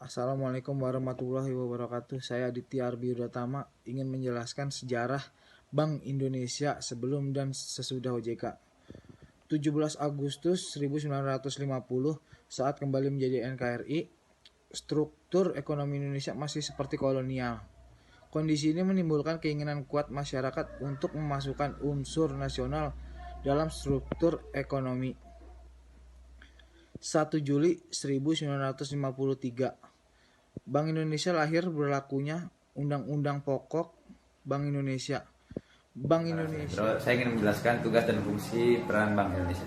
Assalamualaikum warahmatullahi wabarakatuh. Saya Aditya Arbi Udatama ingin menjelaskan sejarah Bank Indonesia sebelum dan sesudah OJK. 17 Agustus 1950 saat kembali menjadi NKRI, struktur ekonomi Indonesia masih seperti kolonial. Kondisi ini menimbulkan keinginan kuat masyarakat untuk memasukkan unsur nasional dalam struktur ekonomi. 1 Juli 1953 Bank Indonesia lahir berlakunya Undang-Undang Pokok Bank Indonesia. Bank Indonesia. Saya ingin menjelaskan tugas dan fungsi peran Bank Indonesia.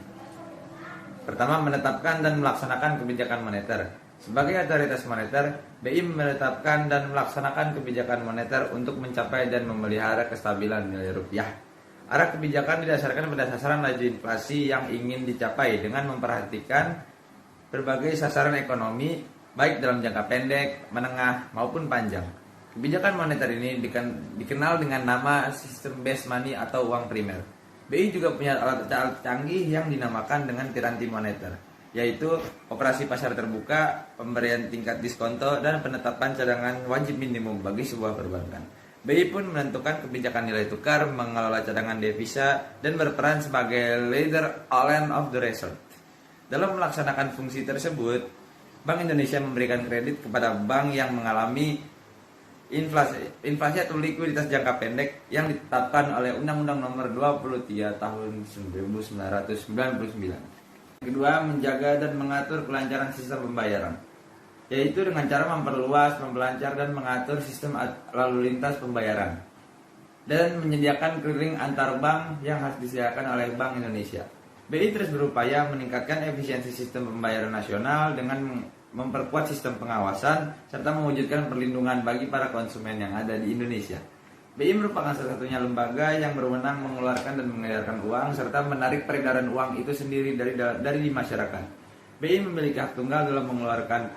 Pertama, menetapkan dan melaksanakan kebijakan moneter. Sebagai otoritas moneter, BI menetapkan dan melaksanakan kebijakan moneter untuk mencapai dan memelihara kestabilan nilai rupiah. Arah kebijakan didasarkan pada sasaran laju inflasi yang ingin dicapai dengan memperhatikan berbagai sasaran ekonomi baik dalam jangka pendek, menengah, maupun panjang. Kebijakan moneter ini dikenal dengan nama sistem base money atau uang primer. BI juga punya alat canggih yang dinamakan dengan piranti moneter, yaitu operasi pasar terbuka, pemberian tingkat diskonto, dan penetapan cadangan wajib minimum bagi sebuah perbankan. BI pun menentukan kebijakan nilai tukar, mengelola cadangan devisa, dan berperan sebagai leader island of the resort. Dalam melaksanakan fungsi tersebut, Bank Indonesia memberikan kredit kepada bank yang mengalami inflasi atau likuiditas jangka pendek yang ditetapkan oleh Undang-Undang Nomor 23 Tahun 1999. Kedua, menjaga dan mengatur kelancaran sistem pembayaran, yaitu dengan cara memperluas, memperlancar, dan mengatur sistem lalu lintas pembayaran, dan menyediakan clearing antar bank yang harus disediakan oleh Bank Indonesia. BI terus berupaya meningkatkan efisiensi sistem pembayaran nasional dengan memperkuat sistem pengawasan serta mewujudkan perlindungan bagi para konsumen yang ada di Indonesia. BI merupakan salah satunya lembaga yang berwenang mengeluarkan dan mengedarkan uang serta menarik peredaran uang itu sendiri dari masyarakat. BI memiliki hak tunggal dalam mengeluarkan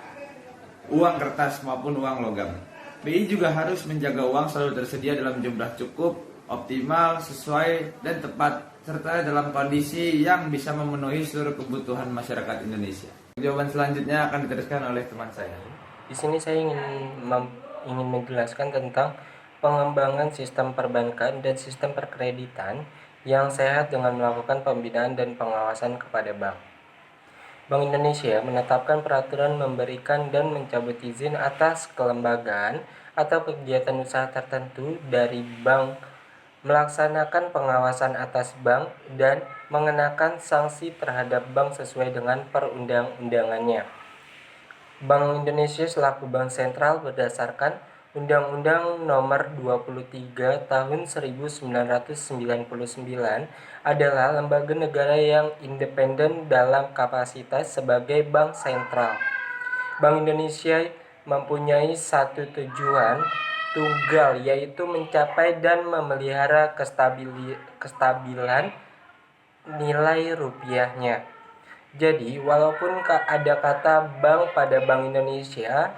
uang kertas maupun uang logam. BI juga harus menjaga uang selalu tersedia dalam jumlah cukup, optimal, sesuai, dan tepat, serta dalam kondisi yang bisa memenuhi seluruh kebutuhan masyarakat Indonesia. Jawaban selanjutnya akan diteruskan oleh teman saya. Di sini saya ingin menjelaskan tentang pengembangan sistem perbankan dan sistem perkreditan yang sehat dengan melakukan pembinaan dan pengawasan kepada bank. Bank Indonesia menetapkan peraturan memberikan dan mencabut izin atas kelembagaan atau kegiatan usaha tertentu dari bank, melaksanakan pengawasan atas bank, dan mengenakan sanksi terhadap bank sesuai dengan perundang-undangannya. Bank Indonesia selaku bank sentral berdasarkan Undang-Undang Nomor 23 Tahun 1999 adalah lembaga negara yang independen dalam kapasitas sebagai bank sentral. Bank Indonesia mempunyai satu tujuan tunggal, yaitu mencapai dan memelihara kestabilan nilai rupiahnya. Jadi, walaupun ada kata bank pada Bank Indonesia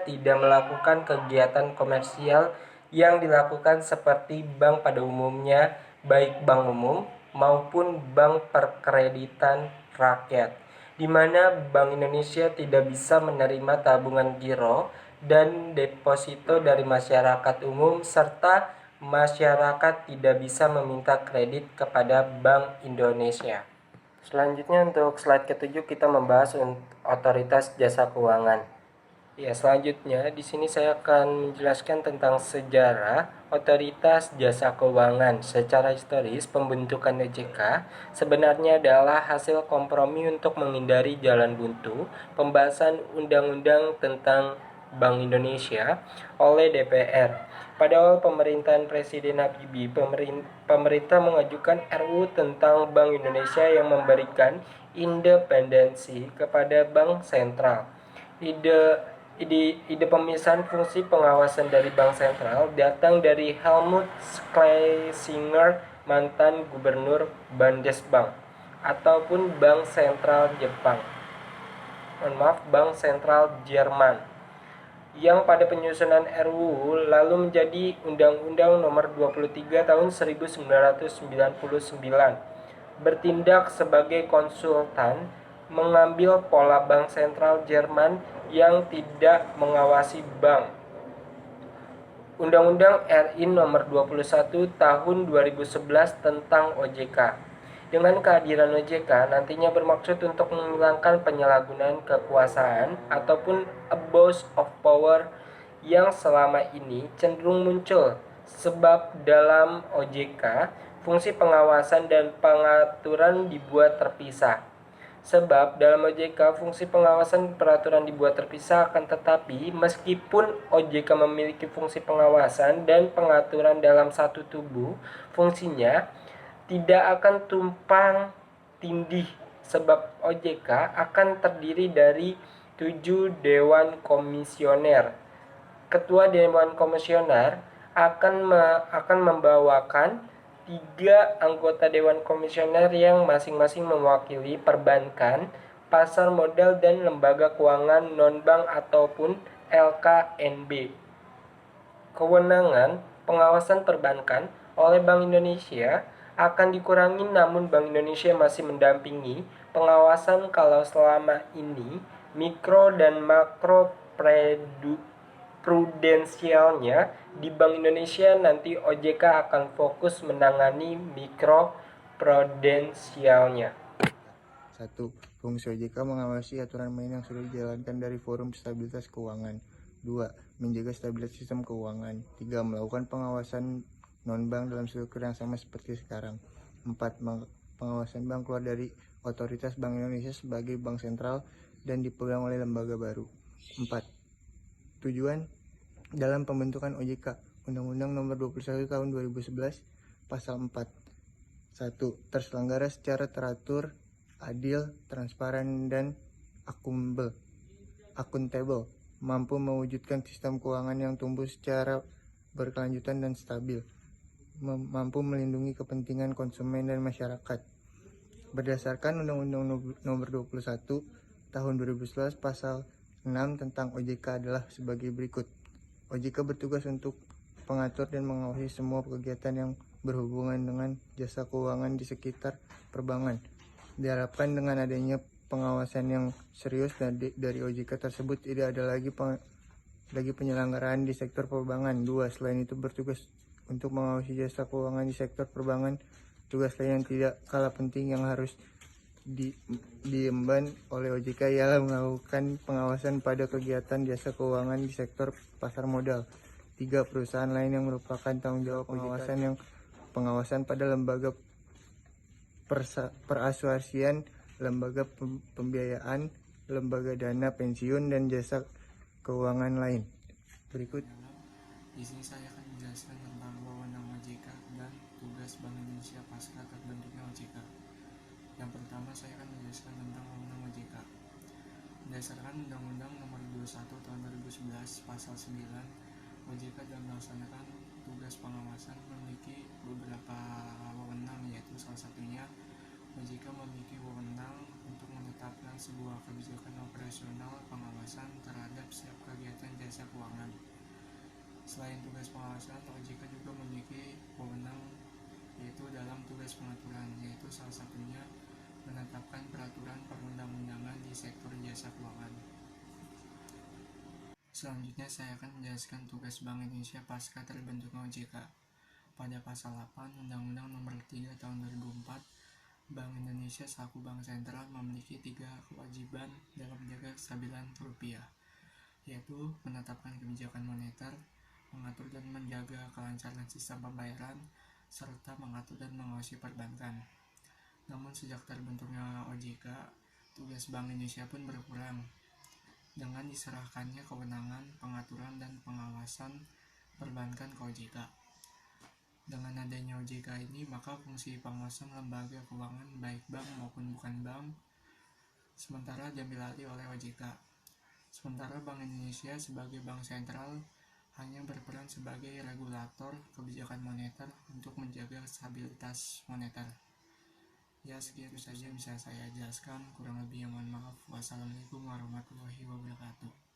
tidak melakukan kegiatan komersial yang dilakukan seperti bank pada umumnya, baik bank umum maupun bank perkreditan rakyat, di mana Bank Indonesia tidak bisa menerima tabungan giro dan deposito dari masyarakat umum, serta masyarakat tidak bisa meminta kredit kepada Bank Indonesia. Selanjutnya untuk slide ketujuh kita membahas otoritas jasa keuangan. Ya, selanjutnya di sini saya akan menjelaskan tentang sejarah otoritas jasa keuangan. Secara historis, pembentukan OJK sebenarnya adalah hasil kompromi untuk menghindari jalan buntu pembahasan undang-undang tentang Bank Indonesia oleh DPR. Pada awal pemerintahan Presiden Habibie, pemerintah mengajukan RUU tentang Bank Indonesia yang memberikan independensi kepada Bank Sentral. Ide pemisahan fungsi pengawasan dari Bank Sentral datang dari Helmut Schlesinger, mantan gubernur Bundesbank ataupun Bank Sentral Jepang. Bank Sentral Jerman, yang pada penyusunan RUU lalu menjadi Undang-Undang Nomor 23 Tahun 1999, bertindak sebagai konsultan mengambil pola bank sentral Jerman yang tidak mengawasi bank. Undang-Undang RI Nomor 21 Tahun 2011 tentang OJK. Dengan kehadiran OJK nantinya bermaksud untuk menghilangkan penyalahgunaan kekuasaan ataupun abuse of power yang selama ini cenderung muncul, sebab dalam OJK fungsi pengawasan dan pengaturan dibuat terpisah. Sebab dalam OJK fungsi pengawasan peraturan dibuat terpisah, akan tetapi meskipun OJK memiliki fungsi pengawasan dan pengaturan dalam satu tubuh, fungsinya tidak akan tumpang tindih, sebab OJK akan terdiri dari 7 dewan komisioner. Ketua dewan komisioner akan membawakan 3 anggota dewan komisioner yang masing-masing mewakili perbankan, pasar modal, dan lembaga keuangan non-bank ataupun LKNB. Kewenangan pengawasan perbankan oleh Bank Indonesia akan dikurangi, namun Bank Indonesia masih mendampingi pengawasan kalau selama ini mikro dan makro prudensialnya di Bank Indonesia, nanti OJK akan fokus menangani mikro prudensialnya. 1. Fungsi OJK mengawasi aturan main yang sudah dijalankan dari Forum Stabilitas Keuangan. 2. Menjaga stabilitas sistem keuangan. 3. Melakukan pengawasan non-bank dalam struktur yang sama seperti sekarang. 4. Pengawasan bank keluar dari otoritas Bank Indonesia sebagai bank sentral dan dipegang oleh lembaga baru. 4. Tujuan dalam pembentukan OJK. Undang-Undang Nomor 21 Tahun 2011 Pasal 4. 1. Terselenggara secara teratur, adil, transparan, dan akuntabel, mampu mewujudkan sistem keuangan yang tumbuh secara berkelanjutan dan stabil, mampu melindungi kepentingan konsumen dan masyarakat. Berdasarkan Undang-Undang Nomor 21 Tahun 2011 Pasal 6 tentang OJK adalah sebagai berikut. OJK bertugas untuk mengatur dan mengawasi semua kegiatan yang berhubungan dengan jasa keuangan di sekitar perbankan. Diharapkan dengan adanya pengawasan yang serius dari OJK tersebut, tidak ada lagi penyelenggaraan di sektor perbankan. 2. Selain itu bertugas untuk mengawasi jasa keuangan di sektor perbankan, tugas lain yang tidak kalah penting yang harus diemban oleh OJK ialah melakukan pengawasan pada kegiatan jasa keuangan di sektor pasar modal. 3. Perusahaan lain yang merupakan tanggung jawab pengawasan pada lembaga perasuasian, lembaga pembiayaan, lembaga dana pensiun, dan jasa keuangan lain. Berikut. Di sini saya akan menjelaskan tentang wewenang OJK dan tugas Bank Indonesia pasca terbentuknya OJK. Yang pertama, saya akan menjelaskan tentang wewenang OJK. Berdasarkan Undang-Undang Nomor 21 Tahun 2011 Pasal 9, OJK dalam melaksanakan tugas pengawasan memiliki beberapa wewenang, yaitu salah satunya OJK memiliki wewenang untuk menetapkan sebuah kebijakan operasional pengawasan terhadap setiap kegiatan jasa keuangan. Selain tugas pengawasan, OJK juga memiliki wewenang yaitu dalam tugas pengaturan, yaitu salah satunya menetapkan peraturan perundang-undangan di sektor jasa keuangan. Selanjutnya saya akan menjelaskan tugas Bank Indonesia pasca terbentuknya OJK. Pada pasal 8 Undang-Undang Nomor 3 Tahun 2004, Bank Indonesia selaku bank sentral memiliki 3 kewajiban dalam menjaga kestabilan rupiah, yaitu menetapkan kebijakan moneter, mengatur dan menjaga kelancaran sistem pembayaran, serta mengatur dan mengawasi perbankan. Namun sejak terbentuknya OJK, tugas Bank Indonesia pun berkurang dengan diserahkannya kewenangan pengaturan dan pengawasan perbankan ke OJK. Dengan adanya OJK ini, maka fungsi pengawasan lembaga keuangan baik bank maupun bukan bank sementara diambil alih oleh OJK. Sementara Bank Indonesia sebagai bank sentral hanya berperan sebagai regulator kebijakan moneter untuk menjaga stabilitas moneter. Ya, sekian saja bisa saya jelaskan, kurang lebihnya mohon maaf. Wassalamualaikum warahmatullahi wabarakatuh.